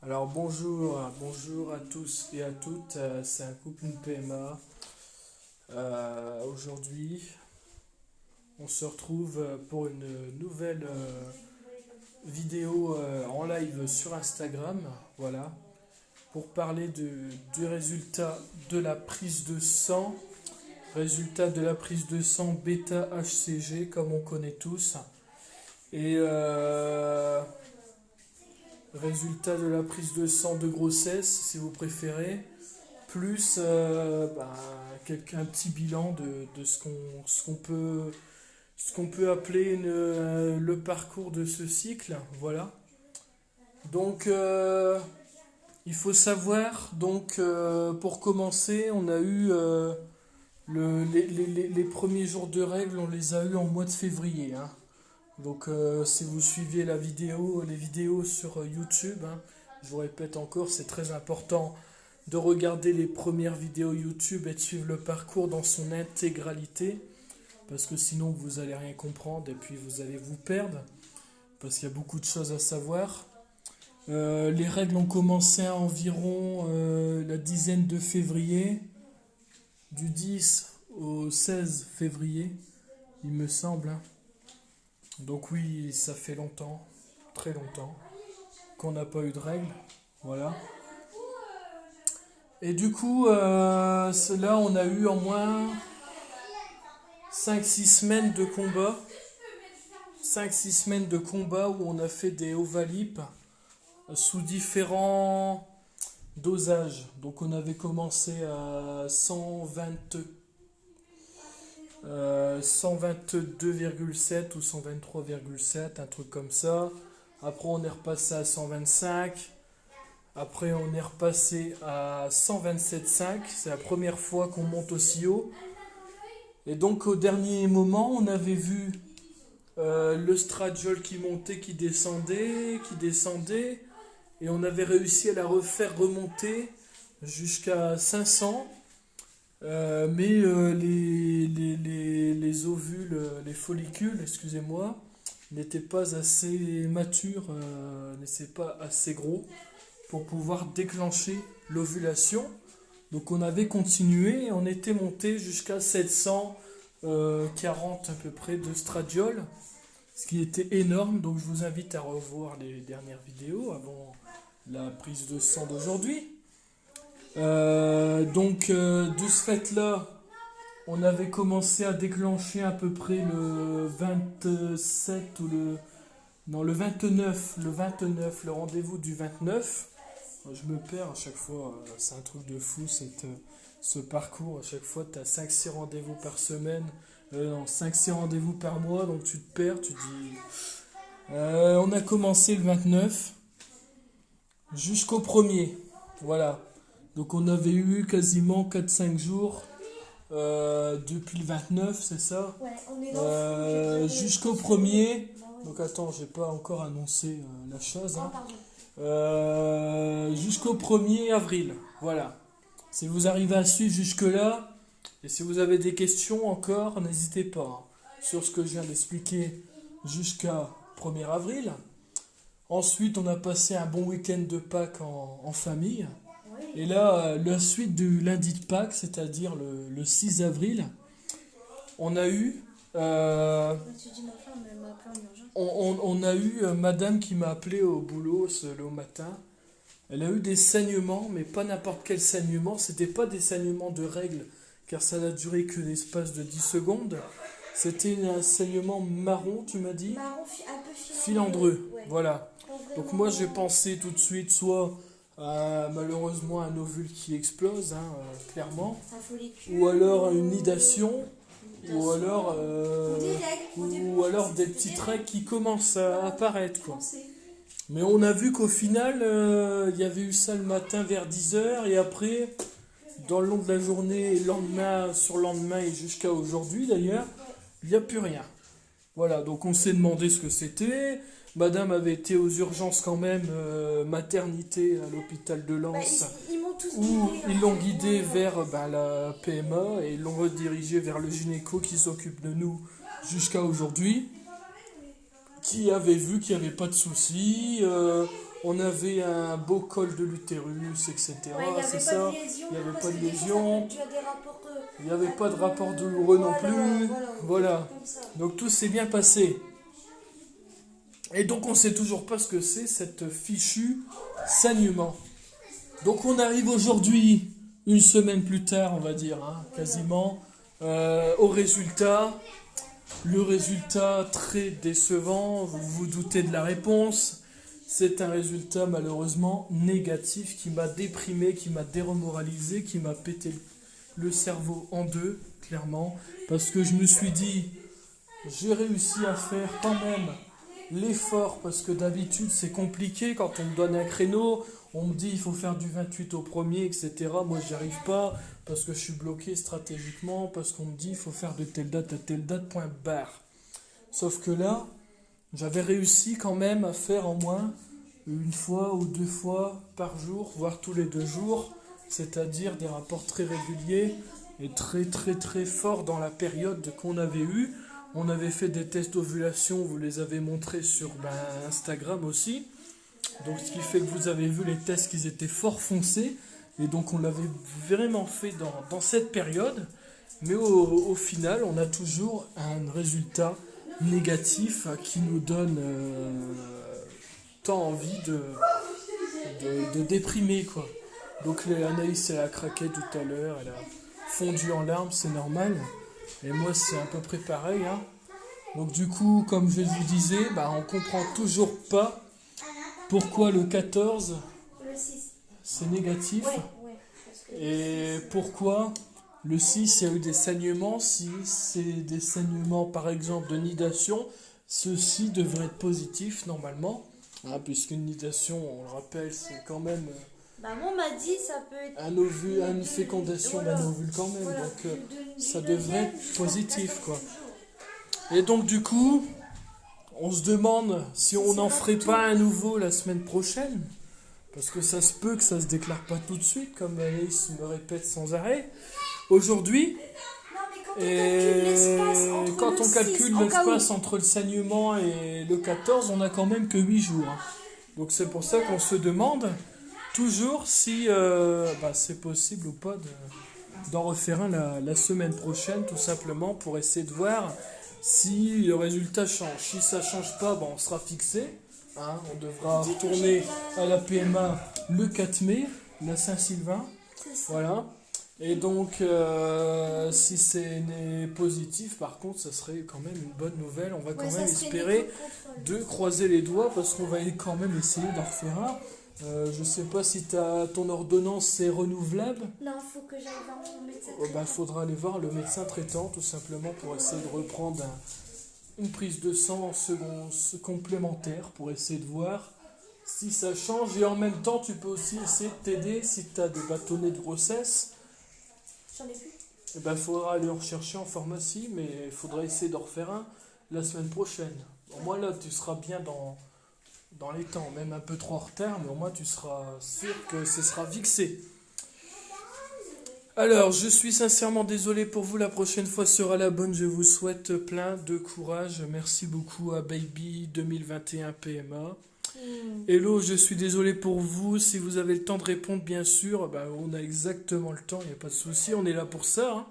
Alors bonjour à tous et à toutes, c'est un couple une PMA. Aujourd'hui, on se retrouve pour une nouvelle vidéo en live sur Instagram, voilà, pour parler du résultat de la prise de sang, bêta HCG comme on connaît tous, et résultat de la prise de sang de grossesse, si vous préférez, plus un petit bilan de ce qu'on peut appeler le parcours de ce cycle. Voilà. Donc, il faut savoir, pour commencer, on a eu les premiers jours de règles, on les a eu en mois de février, hein. Donc si vous suivez les vidéos sur YouTube, hein, je vous répète encore, c'est très important de regarder les premières vidéos YouTube et de suivre le parcours dans son intégralité, parce que sinon vous allez rien comprendre et puis vous allez vous perdre, parce qu'il y a beaucoup de choses à savoir. Les règles ont commencé à environ la dizaine de février, du 10 au 16 février, il me semble, hein. Donc oui, ça fait longtemps, très longtemps, qu'on n'a pas eu de règles. Voilà. Et du coup, là, on a eu en moins 5-6 semaines de combat. 5-6 semaines de combat où on a fait des ovalipes sous différents dosages. Donc on avait commencé à 122,7 ou 123,7, un truc comme ça. Après on est repassé à 125. Après on est repassé à 127,5. C'est la première fois qu'on monte aussi haut. Et donc au dernier moment on avait vu le stradiol qui montait, qui descendait. Et on avait réussi à la refaire remonter jusqu'à 500. Les ovules, les follicules, excusez-moi, n'étaient pas assez matures, n'étaient pas assez gros pour pouvoir déclencher l'ovulation. Donc on avait continué et on était monté jusqu'à 740 à peu près de stradiol, ce qui était énorme. Donc je vous invite à revoir les dernières vidéos avant la prise de sang d'aujourd'hui. De ce fait-là, on avait commencé à déclencher à peu près le 27 ou le 29, le rendez-vous du 29. Je me perds à chaque fois, c'est un truc de fou ce parcours. À chaque fois, tu as 5-6 rendez-vous par semaine, 5-6 rendez-vous par mois, donc tu te perds, tu te dis... on a commencé le 29 jusqu'au 1er, voilà. Donc on avait eu quasiment 4-5 jours depuis le 29, c'est ça? Ouais, on est dans jusqu'au 1er. Donc attends, j'ai pas encore annoncé la chose, hein. Jusqu'au 1er avril, voilà. Si vous arrivez à suivre jusque-là, et si vous avez des questions encore, n'hésitez pas, hein, sur ce que je viens d'expliquer jusqu'à 1er avril. Ensuite, on a passé un bon week-end de Pâques en famille. Et là, la suite du lundi de Pâques, c'est-à-dire le 6 avril, on a eu... on a eu madame qui m'a appelé au boulot le matin. Elle a eu des saignements, mais pas n'importe quel saignement. C'était pas des saignements de règles, car ça n'a duré que l'espace de 10 secondes. C'était un saignement marron, tu m'as dit? Marron, un peu filandreux. Ouais. Voilà. Donc moi j'ai pensé tout de suite soit malheureusement un ovule qui explose, hein, clairement, ou alors une nidation, ou alors des petites règles qui commencent à apparaître, quoi. Mais on a vu qu'au final il y avait eu ça le matin vers 10h, et après dans le long de la journée, lendemain sur lendemain et jusqu'à aujourd'hui d'ailleurs, il n'y a plus rien. Voilà, donc on s'est demandé ce que c'était. Madame avait été aux urgences quand même, maternité à l'hôpital de Lens, où ils l'ont guidée vers la PMA et ils l'ont redirigée vers le gynéco qui s'occupe de nous jusqu'à aujourd'hui, qui avait vu qu'il n'y avait pas de souci. on avait un beau col de l'utérus, etc. Ouais, il n'y C'est avait pas ça. de lésion. Il n'y avait parce pas de que des fois, lésion. ça peut être dû à des rapports, Il n'y avait pas de rapport de- douloureux non voilà, plus. Voilà. Voilà. Comme ça. Donc tout s'est bien passé. Et donc on ne sait toujours pas ce que c'est cette fichu saignement. Donc on arrive aujourd'hui, une semaine plus tard, on va dire, hein, quasiment, au résultat. Le résultat très décevant, vous vous doutez de la réponse. C'est un résultat malheureusement négatif qui m'a déprimé, qui m'a démoralisé, qui m'a pété le cerveau en deux, clairement. Parce que je me suis dit, j'ai réussi à faire quand même l'effort, parce que d'habitude c'est compliqué quand on me donne un créneau, on me dit il faut faire du 28 au premier, etc. Moi j'y arrive pas parce que je suis bloqué stratégiquement, parce qu'on me dit il faut faire de telle date à telle date, point barre. Sauf que là, j'avais réussi quand même à faire en moins une fois ou deux fois par jour, voire tous les 2 jours, c'est-à-dire des rapports très réguliers et très très très forts dans la période qu'on avait eue. On avait fait des tests d'ovulation, vous les avez montrés sur Instagram aussi. Donc ce qui fait que vous avez vu les tests qu'ils étaient fort foncés. Et donc on l'avait vraiment fait dans cette période. Mais au final, on a toujours un résultat négatif qui nous donne tant envie de déprimer, quoi. Donc Anaïs, elle a craqué tout à l'heure, elle a fondu en larmes, c'est normal. Et moi, c'est à peu près pareil, hein. Donc du coup, comme je vous disais, on comprend toujours pas pourquoi le 14, Le 6. c'est négatif. Ouais. Parce que Et pourquoi le 6, il y a eu des saignements. Si c'est des saignements, par exemple, de nidation, ceux-ci devraient être positifs normalement. Hein, puisqu'une nidation, on le rappelle, c'est quand même Maman m'a dit ça peut être une fécondation Voilà. d'un ovule quand même. Voilà, Donc du ça 9e devrait être jusqu'au positif, 14e quoi. jour. Et donc du coup, on se demande si on n'en ferait pas un nouveau la semaine prochaine. Parce que ça se peut que ça se déclare pas tout de suite, comme Alice me répète sans arrêt. Aujourd'hui, Non, mais et quand on calcule l'espace quand on calcule entre le 6, en cas où. l'espace entre le saignement et le 14, on a quand même que 8 jours. Hein. Donc c'est pour ça qu'on se demande toujours si c'est possible ou pas d'en refaire un la semaine prochaine, tout simplement, pour essayer de voir si le résultat change. Si ça change pas, on sera fixé. Hein, on devra retourner à la PMA le 4 mai, la Saint-Sylvain. C'est ça. Voilà. Et donc, si c'est positif, par contre, ça serait quand même une bonne nouvelle. On va quand Ouais, ça même serait espérer des contrôles. de croiser les doigts parce qu'on va quand même essayer d'en refaire un. Je sais pas si ton ordonnance est renouvelable. Non, faut que j'aille voir mon médecin. Faudra aller voir le médecin traitant tout simplement pour essayer de reprendre une prise de sang complémentaire pour essayer de voir si ça change. Et en même temps, tu peux aussi essayer de t'aider si tu as des bâtonnets de grossesse. J'en ai plus. Il faudra aller en rechercher en pharmacie, mais il faudra essayer d'en refaire un la semaine prochaine. Au moins là, tu seras bien dans les temps, même un peu trop en retard, mais au moins tu seras sûr que ce sera fixé. Alors, je suis sincèrement désolé pour vous, la prochaine fois sera la bonne, je vous souhaite plein de courage. Merci beaucoup à Baby 2021 PMA. Hello, je suis désolé pour vous, si vous avez le temps de répondre, bien sûr, on a exactement le temps, il n'y a pas de souci, on est là pour ça. Hein.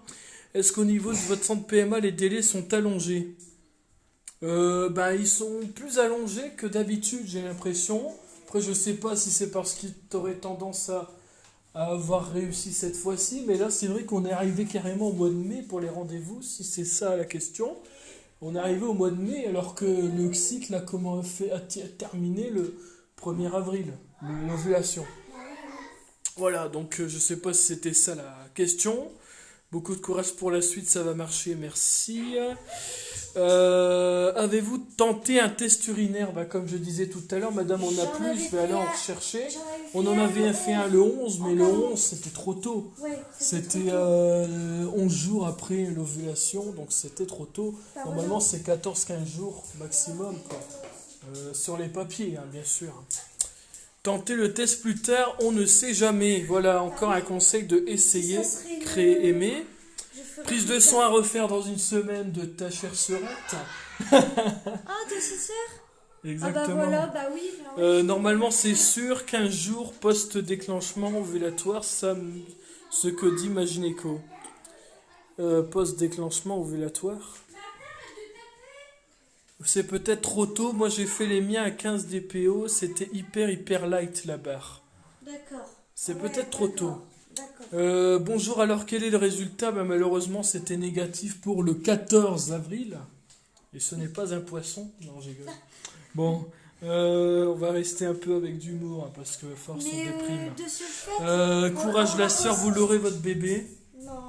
Est-ce qu'au niveau de votre centre PMA, les délais sont allongés ? Ils sont plus allongés que d'habitude, j'ai l'impression. Après, je sais pas si c'est parce qu'ils auraient tendance à avoir réussi cette fois-ci, mais là, c'est vrai qu'on est arrivé carrément au mois de mai pour les rendez-vous, si c'est ça la question. On est arrivé au mois de mai alors que le cycle a terminé le 1er avril, l'ovulation. Voilà, donc je sais pas si c'était ça la question. Beaucoup de courage pour la suite, ça va marcher, merci. Avez-vous tenté un test urinaire ? Comme je disais tout à l'heure, madame, on a plus, je vais aller en rechercher. On en avait fait un le 11, mais le 11, c'était trop tôt. Ouais, C'était 11 jours après l'ovulation, donc c'était trop tôt. Normalement, c'est 14-15 jours maximum, quoi. Sur les papiers, hein, bien sûr. Tenter le test plus tard, on ne sait jamais. Voilà, encore un conseil de essayer, créer, aimer. Prise de sang à refaire dans une semaine de ta chère sœurette. Ah, t'es sincère ? Ah bah exactement. voilà, bah oui. Bah oui. Normalement, c'est sûr, 15 jours post-déclenchement ovulatoire, ce que dit ma gynéco. Post-déclenchement ovulatoire. C'est peut-être trop tôt. Moi, j'ai fait les miens à 15 DPO. C'était hyper light la barre. D'accord. C'est Ouais, peut-être trop tôt. D'accord. Bonjour, alors quel est le résultat? Malheureusement, c'était négatif pour le 14 avril. Et ce n'est pas un poisson. Non, j'ai rigole. Bon, on va rester un peu avec d'humour, hein, parce que force on Mais déprime. de ce fait. Courage on la va sœur, aussi- vous l'aurez votre bébé. Non.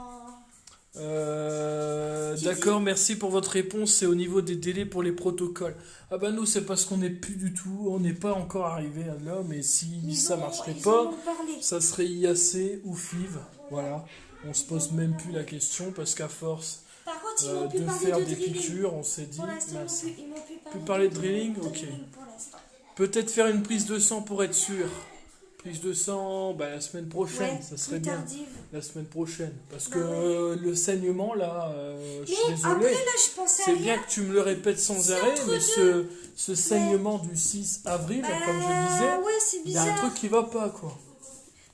D'accord, merci pour votre réponse. C'est au niveau des délais pour les protocoles. Ah bah nous, c'est parce qu'on n'est plus du tout, on n'est pas encore arrivé à là, mais si ça marcherait ils pas, en ont parlé. ça serait IAC ou FIV. Voilà, on se pose même plus la question parce qu'à force Par contre, ils m'ont pu de parler faire de des drilling. piqûres, on s'est dit, Pour l'instant, mince. ils m'ont pu Plus parler de drilling, de ok. drilling pour l'instant. Peut-être faire une prise de sang pour être sûr. Prise de sang, bah, la semaine prochaine, Ouais, ça serait plus bien. tardive. La semaine prochaine. Parce Bah que ouais. le saignement, là, je suis Mais désolé. après, là, je pensais à C'est rien. bien que tu me le répètes sans C'est arrêt, entre mais ce saignement du 6 avril, Bah, comme je disais, ouais, c'est il y a un bizarre. truc qui va pas, quoi.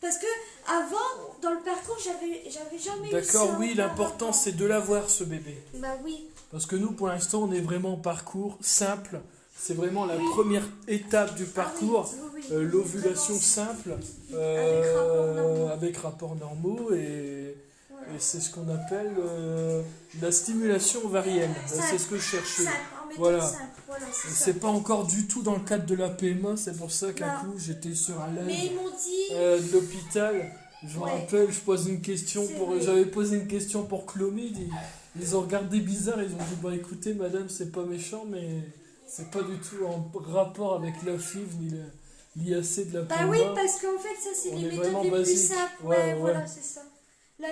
Parce que avant, dans le parcours, j'avais jamais eu ça. D'accord, oui, par l'important rapport. c'est de l'avoir, ce bébé. Bah oui. Parce que nous, pour l'instant, on est vraiment en parcours simple. C'est vraiment la première étape du parcours. Ah oui, oui, oui. L'ovulation Vraiment, simple, rapports normaux. avec rapports normaux, et Voilà. c'est ce qu'on appelle la stimulation ovarienne. C'est ce que je cherchais. Simple, en méthode Voilà. simple. Voilà, c'est ça. C'est pas encore du tout dans le cadre de la PMA, c'est pour ça qu'un Non. coup j'étais sur un Mais live ils m'ont dit. de l'hôpital. Je me Ouais. rappelle, je pose une question C'est pour. vrai. J'avais posé une question pour Clomide. Ils ont regardé bizarre, ils ont dit bah écoutez madame, c'est pas méchant, mais c'est pas du tout en rapport avec la FIV ni l'IAC de la Bah PMA. oui, parce qu'en fait, ça, c'est On les est méthodes vraiment les plus basique. simples. Ouais, Ouais, ouais. voilà, c'est ça. La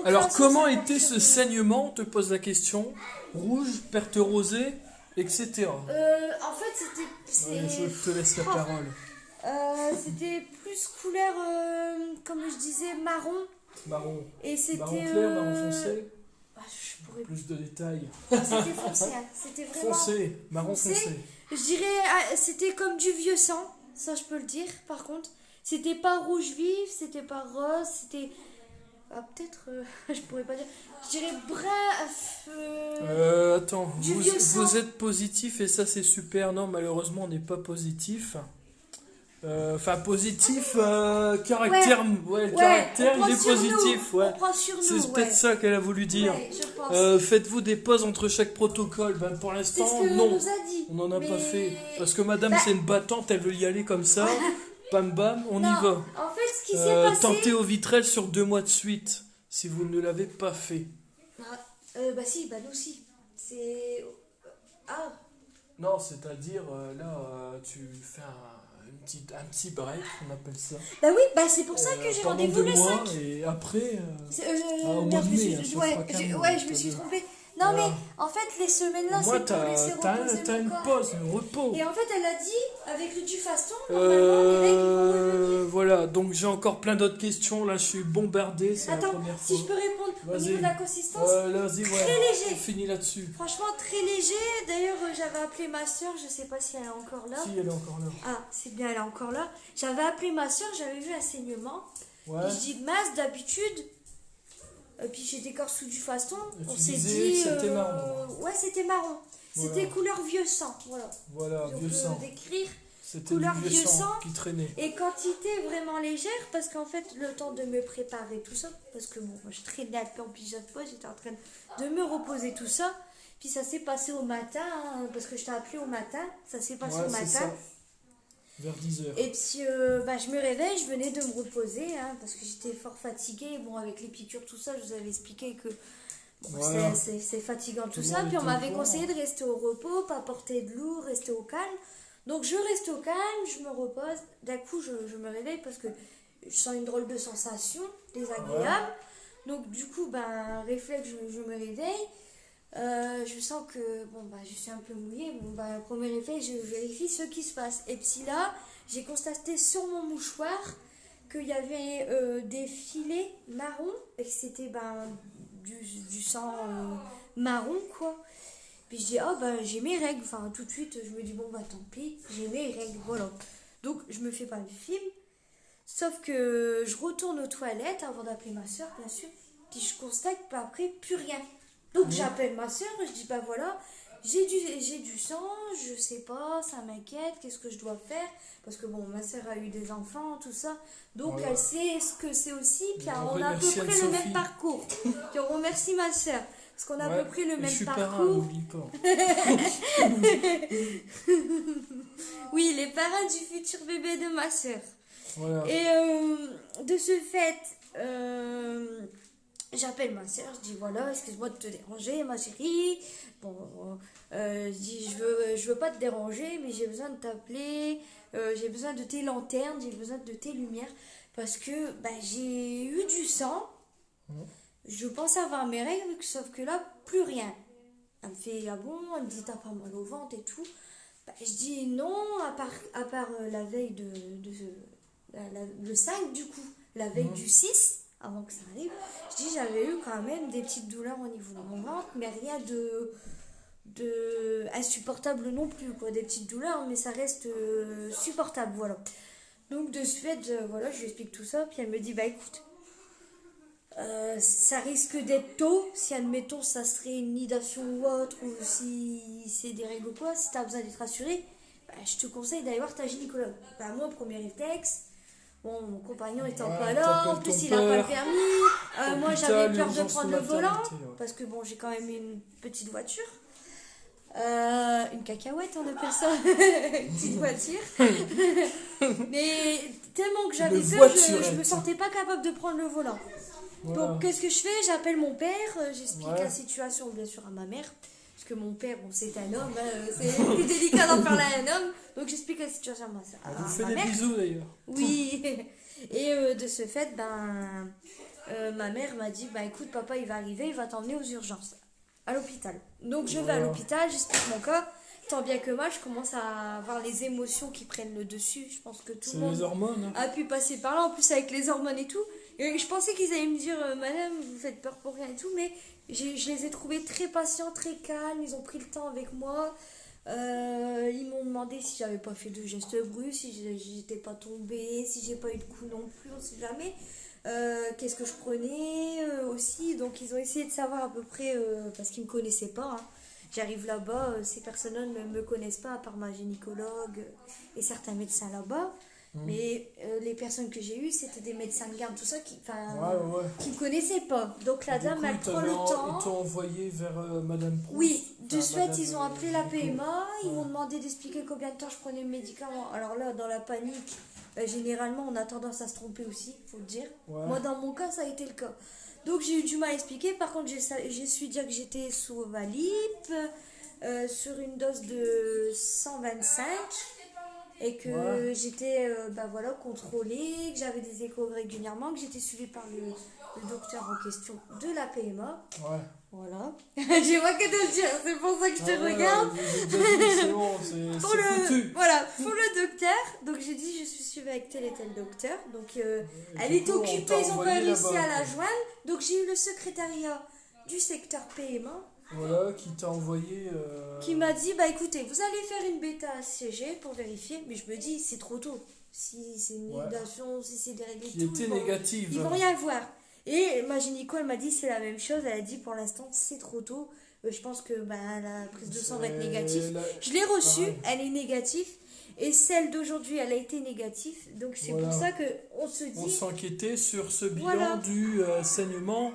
Alors procréation, comment ça était porte ce sur- saignement? On te pose la question. Rouge, perte rosée, etc. En fait, c'était. Ouais, je te laisse la Oh. parole. C'était plus couleur, comme je disais, marron. Marron. Et c'était. Marron clair, marron foncé. Ah, je pourrais. Plus de détails. C'était foncé, hein. C'était vraiment. Foncé, marron Foncé. foncé. Je dirais, c'était comme du vieux sang. Ça, je peux le dire, par contre. C'était pas rouge vif, c'était pas rose, c'était. Ah, peut-être. Je pourrais pas dire. Je dirais brun. Attends, Du vieux sang. vous êtes positif et ça c'est super. Non, malheureusement on n'est pas positif. Enfin, positif, caractère, ouais, le caractère on prend il est sur positif, nous. ouais. On prend sur nous, C'est peut-être ça qu'elle a voulu dire. Ouais, je pense. Faites-vous des pauses entre chaque protocole? Ben, pour C'est l'instant, ce que non. nous a dit. On n'en a pas Mais- fait. Parce que madame, Bah- c'est une battante, elle veut y aller comme ça. Bam bam, on Non, y va. En fait, ce qui s'est passé. Tentez au vitrel sur 2 mois de suite, si vous ne l'avez pas fait. Bah si, bah nous aussi. C'est. Ah, Non, c'est-à-dire, tu fais un petit break, on appelle ça. bah oui, bah c'est pour ça que j'ai Pendant rendez-vous 2 le mois, 5. et après... C'est, au mois merde, de je me mai, suis- hein, ça ouais, fera qu'un mois, ouais, je me pas suis deux. trompée. Non, Voilà. mais en fait, les semaines là, Moi, c'est pour laisser reposer t'as mon une corps. pause, un repos. Et en fait, elle a dit, avec le Dufaston, normalement, les règles vont revenir. Voilà, donc j'ai encore plein d'autres questions. Là, je suis bombardé, c'est la Attends, première si fois. je peux répondre au Vas-y. niveau de la consistance. Vas-y, ouais. Très léger. On finit là-dessus. Franchement, très léger. D'ailleurs, j'avais appelé ma soeur, je sais pas si elle est encore là. Si, elle est encore là. Ah, c'est bien, elle est encore là. J'avais appelé ma soeur, j'avais vu un saignement. Ouais. Et je dis, mince, d'habitude. Puis j'étais corps sous du faston. Et tu On s'est disais dit. que c'était marron. Ouais, c'était marron. Voilà. C'était couleur vieux sang. Voilà. Voilà, Si on vieux peut sang. décrire. C'était couleur du vieux vieux sang sang. qui traînait. Et quantité vraiment légère, parce qu'en fait, le temps de me préparer tout ça, parce que bon, moi je traînais un peu en pyjama, j'étais en train de me reposer tout ça. Puis ça s'est passé au matin, hein, parce que je t'ai appelé au matin, ça s'est passé Ouais, au c'est matin. ça. Vers 10h. Et puis je me réveille, je venais de me reposer, hein, parce que j'étais fort fatiguée. Bon, avec les piqûres, tout ça, je vous avais expliqué que bon, Voilà. c'est fatigant tout Tout le ça. monde Puis on était au m'avait courant. conseillé de rester au repos, pas porter de lourd, rester au calme. Donc je reste au calme, je me repose. D'un coup, je me réveille parce que je sens une drôle de sensation désagréable. Donc du coup, réflexe, je me réveille. Je sens que bon, je suis un peu mouillée. Bon, premier réflexe, je vérifie ce qui se passe. Et puis là, j'ai constaté sur mon mouchoir qu'il y avait des filets marrons et que c'était du sang marron, quoi. Puis je dis, ah bah j'ai mes règles. Enfin, tout de suite, je me dis, bon bah tant pis, j'ai mes règles, voilà. Donc, je me fais pas le film. Sauf que je retourne aux toilettes avant d'appeler ma soeur, bien sûr. Puis je constate qu'après, plus rien. Donc, j'appelle ma soeur, je dis, bah voilà, j'ai du sang, je sais pas, ça m'inquiète, qu'est-ce que je dois faire? Parce que bon, ma soeur a eu des enfants, tout ça. Donc, elle sait ce que c'est aussi. Puis on a à peu près le même parcours. Puis on remercie ma soeur. Parce qu'on a à peu près le même parcours. Oui, les parents du futur bébé de ma soeur. Voilà. Et de ce fait, j'appelle ma soeur, je dis voilà, excuse-moi de te déranger, ma chérie. Bon, je dis je veux pas te déranger, mais j'ai besoin de t'appeler, j'ai besoin de tes lanternes, j'ai besoin de tes lumières, parce que bah, j'ai eu du sang. Je pensais avoir mes règles, sauf que là, plus rien. Elle me fait, ah bon, elle me dit, t'as pas mal au ventre et tout. Bah, je dis non, à part la veille le 5 du coup, la veille du 6, avant que ça arrive, je dis, j'avais eu quand même des petites douleurs au niveau de mon ventre, mais rien de insupportable non plus, quoi. Des petites douleurs, mais ça reste supportable, voilà. Donc de ce fait, voilà, je lui explique tout ça, puis elle me dit, bah écoute, ça risque d'être tôt, si admettons ça serait une nidation ou autre, ou si c'est des règles ou quoi, si tu as besoin d'être rassuré, bah, je te conseille d'aller voir ta gynécologue. Bah, moi, premier réflexe, bon, mon compagnon étant pas là, en plus il n'a pas le permis, moi j'avais peur de prendre le volant, parce que bon, j'ai quand même une petite voiture. Une cacahuète, on appelle ça, une petite voiture. Mais tellement que j'avais peur, je me sentais pas capable de prendre le volant. Voilà. Donc, qu'est-ce que je fais? J'appelle mon père, j'explique la situation, bien sûr, à ma mère. Parce que mon père, bon, c'est un homme, c'est plus délicat d'en parler à un homme. Donc, j'explique la situation à ma mère. Vous faites des bisous, d'ailleurs. Oui. Et de ce fait, ma mère m'a dit, bah écoute, papa, il va arriver, il va t'emmener aux urgences, à l'hôpital. Donc, je vais à l'hôpital, j'explique mon cas. Tant bien que mal, je commence à avoir les émotions qui prennent le dessus. Je pense que tout le monde les hormones, a pu passer par là, en plus avec les hormones et tout. Et je pensais qu'ils allaient me dire, madame, vous faites peur pour rien et tout, mais je les ai trouvés très patients, très calmes. Ils ont pris le temps avec moi. Ils m'ont demandé si j'avais pas fait de gestes brusques, si j'étais pas tombée, si j'ai pas eu de coup non plus, on sait jamais. Qu'est-ce que je prenais aussi. Donc ils ont essayé de savoir à peu près, parce qu'ils me connaissaient pas. Hein. J'arrive là-bas, ces personnes ne me connaissent pas, à part ma gynécologue et certains médecins là-bas. Mais les personnes que j'ai eues, c'était des médecins de garde, tout ça, qui me connaissaient pas. Donc la dame, elle prend le temps. Ils t'ont envoyé vers Madame Proust. Oui, de suite, ils ont appelé la PMA, ils m'ont demandé d'expliquer combien de temps je prenais le médicament. Alors là, dans la panique, généralement, on a tendance à se tromper aussi, faut le dire. Moi, dans mon cas, ça a été le cas. Donc j'ai eu du mal à expliquer. Par contre, j'ai su dire que j'étais sous Ovalip, sur une dose de 125. Et que j'étais contrôlée, que j'avais des échos régulièrement, que j'étais suivie par le docteur en question de la PMA. Voilà. J'ai pas qu'à te le dire, c'est pour ça que je te regarde. C'est bon, c'est foutu. Voilà, pour le docteur. Donc j'ai dit, je suis suivie avec tel et tel docteur. Donc elle est occupée, ils ont pas réussi à la joindre. Donc j'ai eu le secrétariat du secteur PMA. Voilà, qui t'a envoyé... Qui m'a dit, bah écoutez, vous allez faire une bêta ACG pour vérifier, mais je me dis, c'est trop tôt. Si c'est une nidation, si c'est des règles qui était négative. Ils vont rien voir. Et ma gynéco, elle m'a dit, c'est la même chose. Elle a dit, pour l'instant, c'est trop tôt. Je pense que la prise de sang va être négative. Je l'ai reçue, elle est négative. Et celle d'aujourd'hui, elle a été négative. Donc c'est pour ça qu'on se dit... On s'enquêtait sur ce bilan du saignement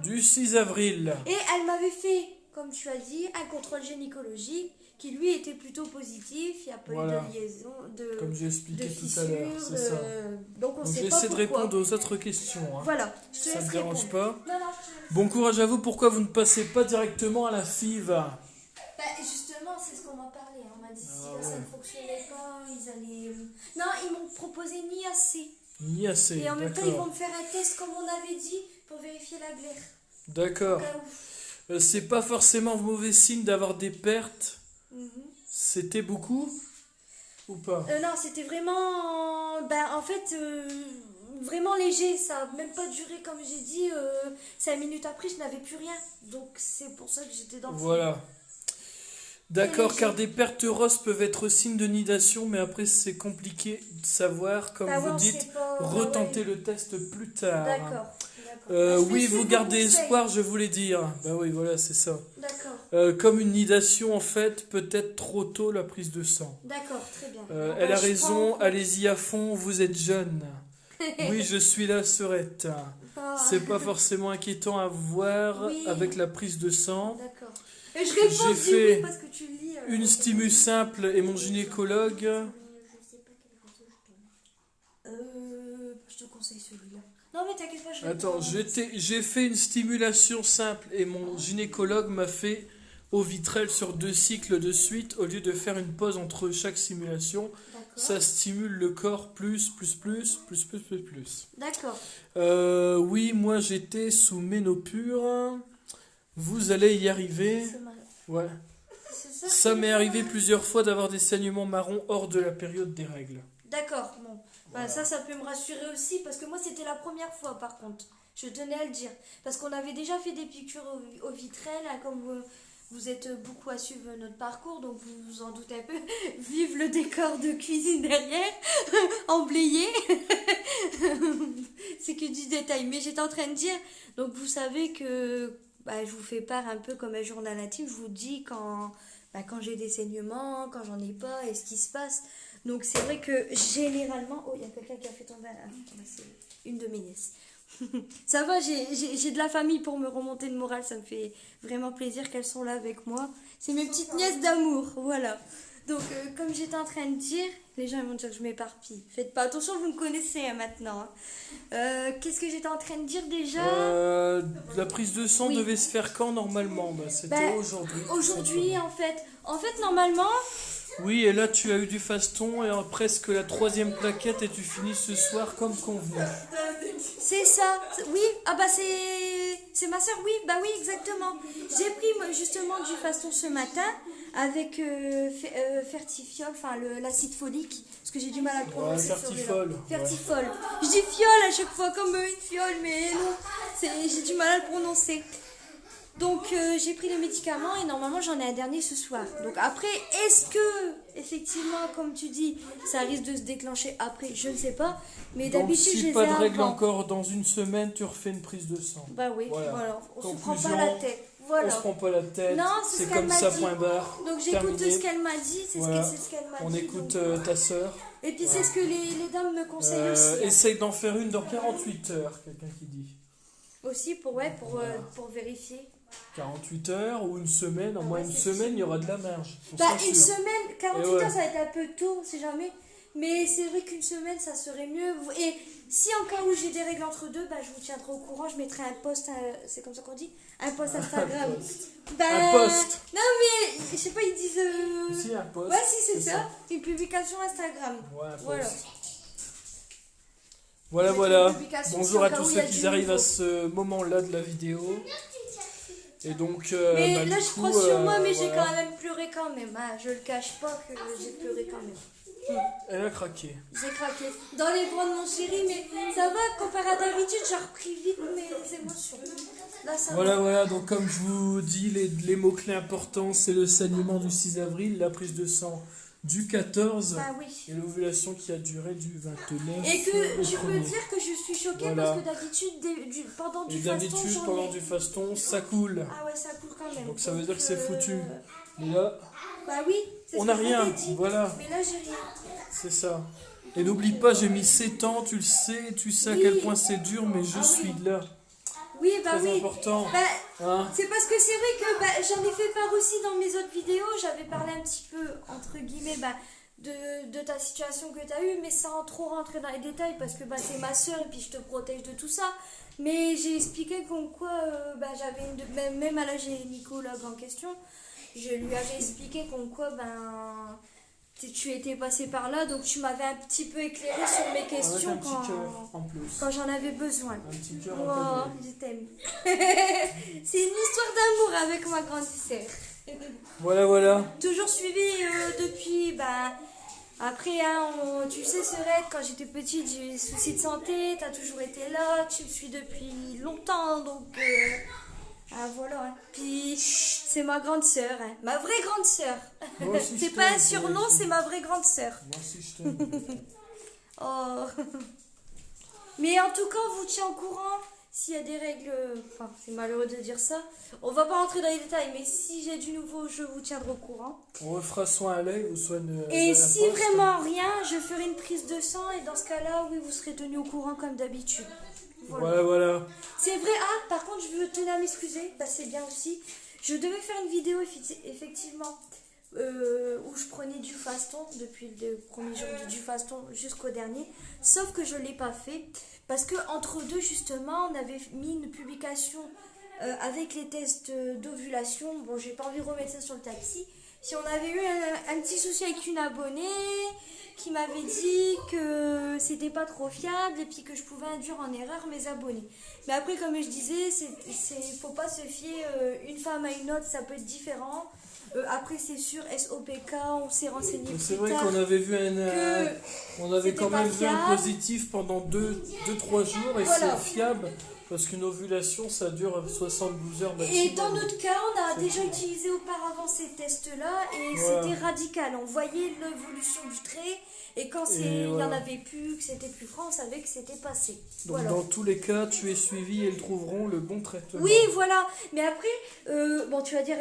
du 6 avril. Et elle m'avait fait, comme tu as dit, un contrôle gynécologique qui lui était plutôt positif. Il n'y a pas eu de liaison, comme j'ai expliqué tout à l'heure, c'est ça. Donc on sait pas j'essaie de répondre aux autres questions. Hein. Voilà, je te ça laisse ne dérange répondre. pas. Bon courage à vous. Pourquoi vous ne passez pas directement à la FIV? Justement, c'est ce qu'on m'a parlé. On m'a dit si ça ne fonctionnait pas, ils allaient... Non, ils m'ont proposé Niacé, et en même temps, ils vont me faire un test comme on avait dit pour vérifier la glaire. D'accord. C'est pas forcément mauvais signe d'avoir des pertes. C'était beaucoup ou pas? Non, c'était vraiment... en fait, vraiment léger. Ça n'a même pas duré, comme j'ai dit. 5 minutes après, je n'avais plus rien. Donc, c'est pour ça que j'étais dans le Voilà. D'accord, léger. car des pertes rosses peuvent être signe de nidation, mais après c'est compliqué de savoir, comme Bah ouais, vous on dites, sait pas. Bah retentez ouais. le test plus tard. D'accord. D'accord. Bah, je vais Oui, suivre vous vos gardez conseils. espoir, je voulais dire. Bah oui, voilà, c'est ça. D'accord. Comme une nidation, en fait, peut-être trop tôt la prise de sang. D'accord, très bien. Elle Bah, a je raison, prends- allez-y à fond, vous êtes jeune. Oui, je suis la sœurette. Ah, C'est pas forcément inquiétant à voir Oui. avec la prise de sang. d'accord. Et je réponds, J'ai je dis fait oui parce que tu le lis. Une stimu simple et mon gynécologue. Je te conseille celui-là. Non, mais t'inquiète pas, je Attends, réponds. j'ai fait une stimulation simple et mon gynécologue m'a fait au vitrel sur 2 cycles de suite au lieu de faire une pause entre chaque simulation. D'accord. Ça stimule le corps plus. D'accord. Oui, moi j'étais sous ménopure. Vous allez y arriver. C'est mal. Ouais. C'est Ça m'est arrivé plusieurs fois d'avoir des saignements marrons hors de la période des règles. D'accord, bon. Bah, Voilà. ça peut me rassurer aussi parce que moi c'était la première fois par contre. Je tenais à le dire. Parce qu'on avait déjà fait des piqûres au vitrel, hein, comme vous êtes beaucoup à suivre notre parcours, donc vous vous en doutez un peu. Vive le décor de cuisine derrière, emblayé. C'est que du détail. Mais j'étais en train de dire, donc vous savez que bah, je vous fais part un peu comme un journal intime, je vous dis quand j'ai des saignements, quand j'en ai pas et ce qui se passe. Donc c'est vrai que généralement... Oh, il y a quelqu'un qui a fait tomber c'est une de mes nièces. Ça va, j'ai de la famille pour me remonter le moral, ça me fait vraiment plaisir qu'elles sont là avec moi. C'est mes petites nièces d'amour, voilà. Donc comme j'étais en train de dire, les gens ils vont dire que je m'éparpille. Faites pas attention, vous me connaissez hein, maintenant. Hein. Qu'est-ce que j'étais en train de dire déjà La prise de sang Oui. devait se faire quand normalement? C'était Bah, aujourd'hui. Aujourd'hui en fait normalement... Oui, et là tu as eu du faston et presque la 3e plaquette et tu finis ce soir comme convenu. C'est ça, oui, ah bah c'est ma soeur, oui, bah oui, exactement. J'ai pris moi, justement du faston ce matin avec fertifol, enfin l'acide folique, parce que j'ai du mal à le prononcer. Fertifol. Fertifol. Je dis fiole à chaque fois comme une fiole, mais non, j'ai du mal à le prononcer. Donc j'ai pris les médicaments et normalement j'en ai un dernier ce soir. Donc après, est-ce que effectivement, comme tu dis, ça risque de se déclencher après, je ne sais pas. Mais Donc d'habitude, je si les pas ai de règles avant. encore dans une semaine, tu refais une prise de sang. Bah oui, Voilà. voilà. On se prend Conclusion, pas la tête. On Voilà. se prend pas la tête, Non, c'est c'est ce qu'elle comme m'a ça, dit. point barre. Donc j'écoute Terminé. ce qu'elle m'a dit, c'est Voilà. ce qu'elle m'a On dit. écoute donc. ta sœur. Et puis c'est ce que les dames me conseillent aussi. Hein. Essaye d'en faire une dans 48 heures, quelqu'un qui dit. Aussi pour vérifier. 48 heures ou une semaine, en moins ouais, une c'est semaine, il y aura de la marge. on Bah sera une sûr. semaine, 48 Et ouais. heures ça va être un peu tôt, on sait jamais. Mais c'est vrai qu'une semaine ça serait mieux. Et si en cas où j'ai des règles entre deux, bah je vous tiendrai au courant, je mettrai un post, c'est comme ça qu'on dit, un post Instagram. Bah, Un post. Non mais je sais pas, ils disent. Si, un post. Ouais, si c'est ça. Une publication Instagram. Ouais, un post. Voilà. Voilà, Mettre voilà. une publication Bonjour à au cas tous où il y ceux a qui du arrivent à nouveau. ce moment-là de la vidéo. Et donc, Mais bah, là du je coup, prends sur moi, mais j'ai voilà. quand même pleuré quand même. Hein. Je le cache pas que j'ai pleuré quand même. Elle a craqué. J'ai craqué dans les bras de mon chéri, mais ça va, comparé à d'habitude, j'ai repris vite mes émotions. Là, ça Voilà, va. voilà. Donc, comme je vous dis, les mots-clés importants, c'est le saignement du 6 avril, la prise de sang du 14 Bah oui. et l'ovulation qui a duré du 29 Et que au tu peux 1er. dire que je suis choquée Voilà. parce que d'habitude, pendant Et du faston, d'habitude, j'en pendant ai... du faston, ça coule. Ah ouais, ça coule quand même. Donc, ça veut dire que c'est euh, foutu. Mais là, Bah oui, c'est on ce n'a que rien. j'avais dit. Voilà, Mais là, j'ai rien. c'est ça. Et n'oublie pas, j'ai mis 7 ans, tu le sais, tu sais à Oui. quel point c'est dur, mais je Ah oui. suis là. Oui, bah Très oui. important. Bah, Hein. c'est parce que c'est vrai que bah, j'en ai fait part aussi dans mes autres vidéos. J'avais parlé un petit peu, entre guillemets, bah, de ta situation que tu as eue, mais sans trop rentrer dans les détails parce que bah, c'est ma soeur et puis je te protège de tout ça. Mais j'ai expliqué comme quoi bah, j'avais même à la gynécologue en question, je lui avais expliqué comme quoi tu étais passé par là, donc tu m'avais un petit peu éclairé sur mes Avec questions un petit cœur en plus. quand j'en avais besoin. Un petit cœur Oh, en plus. je t'aime. C'est une histoire d'amour avec ma grande sœur. Voilà, voilà. Toujours suivi depuis, après, hein, tu sais, Serette, quand j'étais petite, j'ai eu des soucis de santé, t'as toujours été là, tu me suis depuis longtemps, donc Ah voilà, hein. Puis c'est ma grande sœur, hein. Ma vraie grande sœur. Moi aussi, C'est je pas un t'aime, surnom, Sophie. c'est ma vraie grande sœur. Moi aussi, je t'aime. Oh. Mais en tout cas, on vous tient au courant. S'il y a des règles, enfin, c'est malheureux de dire ça. On va pas rentrer dans les détails, mais si j'ai du nouveau, je vous tiendrai au courant. On refera soin à l'œil ou soit Et si vraiment rien, je ferai une prise de sang et dans ce cas-là, oui, vous serez tenu au courant comme d'habitude. Voilà. C'est vrai, ah, par contre, je veux tenir à m'excuser, bah, c'est bien aussi. Je devais faire une vidéo, effectivement, où je prenais du faston depuis le premier jour du faston jusqu'au dernier, sauf que je ne l'ai pas fait parce que entre deux, justement, on avait mis une publication avec les tests d'ovulation. Bon, j'ai pas envie de remettre ça sur le taxi. Si on avait eu un petit souci avec une abonnée qui m'avait dit que c'était pas trop fiable et puis que je pouvais induire en erreur mes abonnés. Mais après, comme je disais, faut pas se fier une femme à une autre, ça peut être différent. Après, c'est sûr, SOPK, on s'est renseigné plus C'est vrai tard qu'on avait vu on avait c'était quand même pas vu un fiable. positif pendant 2-3 jours et Voilà. c'est fiable parce qu'une ovulation ça dure 72 heures maximum. Et dans notre cas, on a C'est déjà fou. utilisé auparavant ces tests-là et Voilà. c'était radical. On voyait l'évolution du trait et quand il y en voilà. avait plus, que c'était plus franc, on savait que c'était passé. Donc Voilà. dans tous les cas, tu es suivi et ils trouveront le bon traitement. Oui, voilà. Mais après, bon, tu vas dire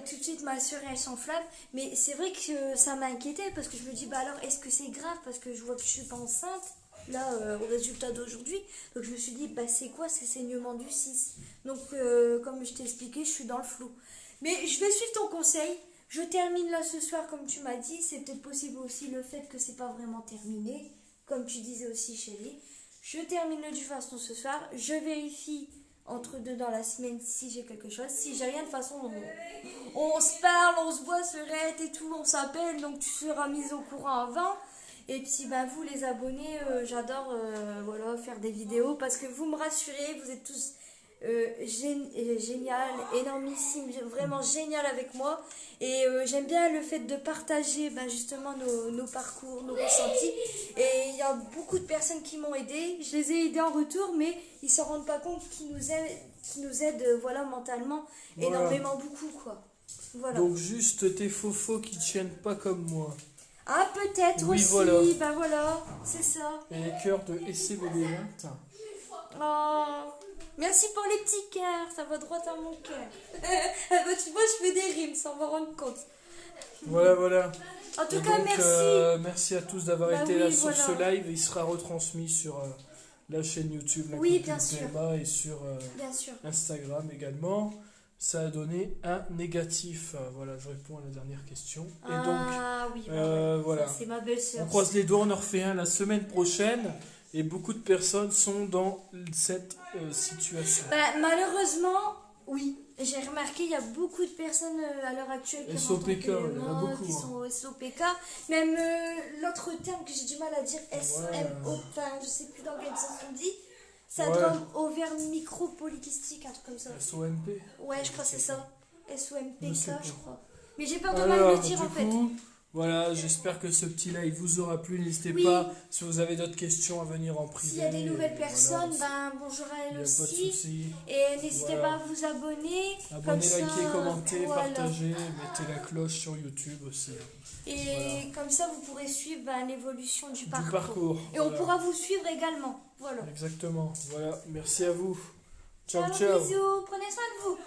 tout de suite, ma soeur, elle s'enflamme. Mais c'est vrai que ça m'a inquiétée parce que je me dis, bah alors, est-ce que c'est grave parce que je vois que je suis pas enceinte là au résultat d'aujourd'hui. Donc je me suis dit, bah c'est quoi ces saignements du 6? Donc comme je t'ai expliqué, je suis dans le flou. Mais je vais suivre ton conseil. Je termine là ce soir comme tu m'as dit. C'est peut-être possible aussi le fait que c'est pas vraiment terminé. Comme tu disais aussi chérie. Je termine le du faston ce soir. Je vérifie entre deux dans la semaine si j'ai quelque chose. Si j'ai rien, de toute façon on se parle, on se voit, se rate et tout, on s'appelle. Donc tu seras mise au courant avant. Et puis bah, vous les abonnés, j'adore voilà, faire des vidéos parce que vous me rassurez, vous êtes tous génial, énormissime, vraiment génial avec moi. Et j'aime bien le fait de partager bah, justement nos parcours, nos ressentis. Et il y a beaucoup de personnes qui m'ont aidé. Je les ai aidés en retour, mais ils ne s'en rendent pas compte qu'ils nous aident voilà, mentalement Voilà. énormément beaucoup. Quoi. Voilà. Donc juste tes faux qui tiennent pas comme moi. Ah peut-être Oui, aussi, voilà. bah voilà, c'est ça. Et les cœurs de SCBD20. Oh, merci pour les petits cœurs, ça va droit à mon cœur. Bah, tu vois, je fais des rimes sans m'en rendre compte. Voilà. En tout Et cas, donc, merci. merci à tous d'avoir Bah été oui, là sur voilà. ce live. Il sera retransmis sur la chaîne YouTube, la Oui, Copine bien sûr. PMA, et sur Bien sûr. Instagram également. Ça a donné un négatif. Voilà, je réponds à la dernière question. Et donc, Ah oui, bah ouais. voilà. Ça, c'est ma belle-sœur. On croise les doigts, on en refait un la semaine prochaine. Et beaucoup de personnes sont dans cette situation. Bah, malheureusement, oui. J'ai remarqué, il y a beaucoup de personnes à l'heure actuelle qui SOPK, rentrent en il y en a PMA, beaucoup, qui hein. sont SOPK. Même l'autre terme que j'ai du mal à dire, SMO, enfin je sais plus dans quel sens on dit. Ça Ouais. doit ovaire micropolycystique, un truc comme ça. SOMP. Ouais, je crois que c'est ça. SOMPK, Je sais pas. je crois. Mais j'ai peur de mal Alors, le dire du en fait. coup, voilà, j'espère que ce petit live vous aura plu. N'hésitez Oui. pas, si vous avez d'autres questions, à venir en privé. S'il y a des nouvelles Et personnes, voilà, ben bonjour à il elles n'y a pas de aussi. souci. Et n'hésitez Voilà. pas à vous abonner. Abonnez, comme ça, likez, commentez, voilà. partagez, mettez la cloche sur YouTube aussi. Et comme ça, vous pourrez suivre ben, l'évolution du Du parcours. parcours. Et on voilà. pourra vous suivre également. Voilà. Exactement. Voilà, merci à vous. Ciao, Ciao, ciao. bisous. Prenez soin de vous.